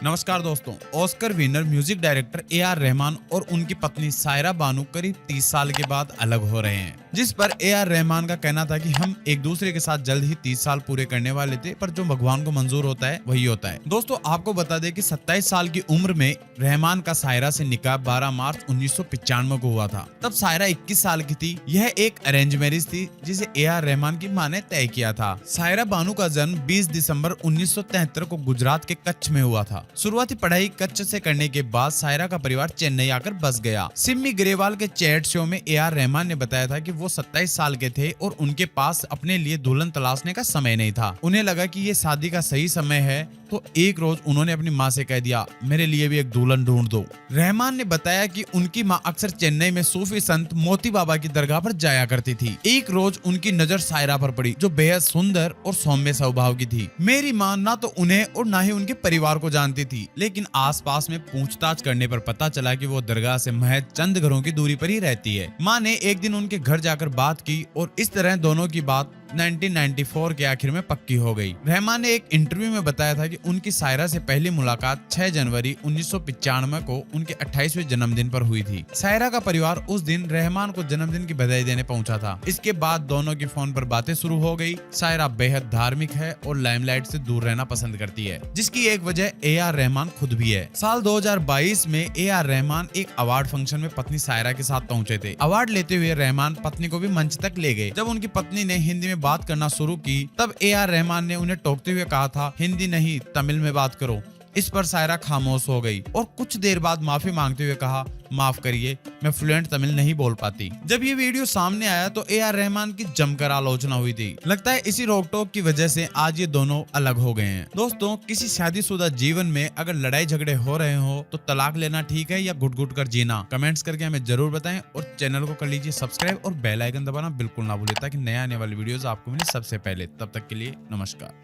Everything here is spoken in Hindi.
नमस्कार दोस्तों। Oscar winner music director A R Rahman और उनकी पत्नी सायरा बानू करीब 30 साल के बाद अलग हो रहे हैं, जिस पर ए आर रहमान का कहना था कि हम एक दूसरे के साथ जल्द ही 30 साल पूरे करने वाले थे, पर जो भगवान को मंजूर होता है वही होता है। दोस्तों आपको बता दें कि 27 साल की उम्र में रहमान का सायरा से निकाह 12 मार्च 1995 को हुआ था। तब सायरा 21 साल की थी। यह एक अरेंज मैरिज थी जिसे ए आर रहमान की मां ने तय किया था। सायरा बानू का जन्म 20 दिसंबर 1973 को गुजरात के कच्छ में हुआ था। शुरुआती पढ़ाई कच्छ से करने के बाद सायरा का परिवार चेन्नई आकर बस गया। सिम्मी ग्रेवाल के चैट शो में ए आर रहमान ने बताया था कि वो 27 साल के थे और उनके पास अपने लिए दुल्हन तलाशने का समय नहीं था। उन्हें लगा कि ये शादी का सही समय है, तो एक रोज उन्होंने अपनी माँ से कह दिया, मेरे लिए भी एक दुल्हन ढूंढ दो। रहमान ने बताया कि उनकी माँ अक्सर चेन्नई में सूफी संत मोती बाबा की दरगाह पर जाया करती थी। एक रोज उनकी नजर सायरा पर पड़ी, जो बेहद सुंदर और सौम्य स्वभाव की थी। मेरी माँ ना तो उन्हें और ना ही उनके परिवार को जानती थी, लेकिन आसपास में पूछताछ करने पर पता चला कि वो दरगाह से महज चंद घरों की दूरी पर ही रहती है। माँ ने एक दिन उनके घर जाकर बात की और इस तरह दोनों की बात 1994 के आखिर में पक्की हो गई। रहमान ने एक इंटरव्यू में बताया था कि उनकी सायरा से पहली मुलाकात 6 जनवरी 1995 को उनके 28वें जन्मदिन पर हुई थी। सायरा का परिवार उस दिन रहमान को जन्मदिन की बधाई देने पहुंचा था। इसके बाद दोनों की फोन पर बातें शुरू हो गई। सायरा बेहद धार्मिक है और लाइमलाइट से दूर रहना पसंद करती है, जिसकी एक वजह ए आर रहमान खुद भी है। साल 2022 में ए आर रहमान एक अवार्ड फंक्शन में पत्नी सायरा के साथ पहुंचे थे। अवार्ड लेते हुए रहमान पत्नी को भी मंच तक ले गए। जब उनकी पत्नी ने हिंदी में बात करना शुरू की, तब ए आर रहमान ने उन्हें टोकते हुए कहा था, हिंदी नहीं तमिल में बात करो। इस पर सायरा खामोश हो गई और कुछ देर बाद माफी मांगते हुए कहा, माफ करिए, मैं फ्लुएंट तमिल नहीं बोल पाती। जब ये वीडियो सामने आया तो ए आर रहमान की जमकर आलोचना हुई थी। लगता है इसी रोक टोक की वजह से आज ये दोनों अलग हो गए हैं। दोस्तों किसी शादीशुदा जीवन में अगर लड़ाई झगड़े हो रहे हो तो तलाक लेना ठीक है या घुट घुट कर जीना? कमेंट्स करके हमें जरूर बताएं और चैनल को कर लीजिए सब्सक्राइब और बेल आइकन दबाना बिल्कुल ना भूलें, ताकि नया आने वाली वीडियोस आपको मिले सबसे पहले। तब तक के लिए नमस्कार।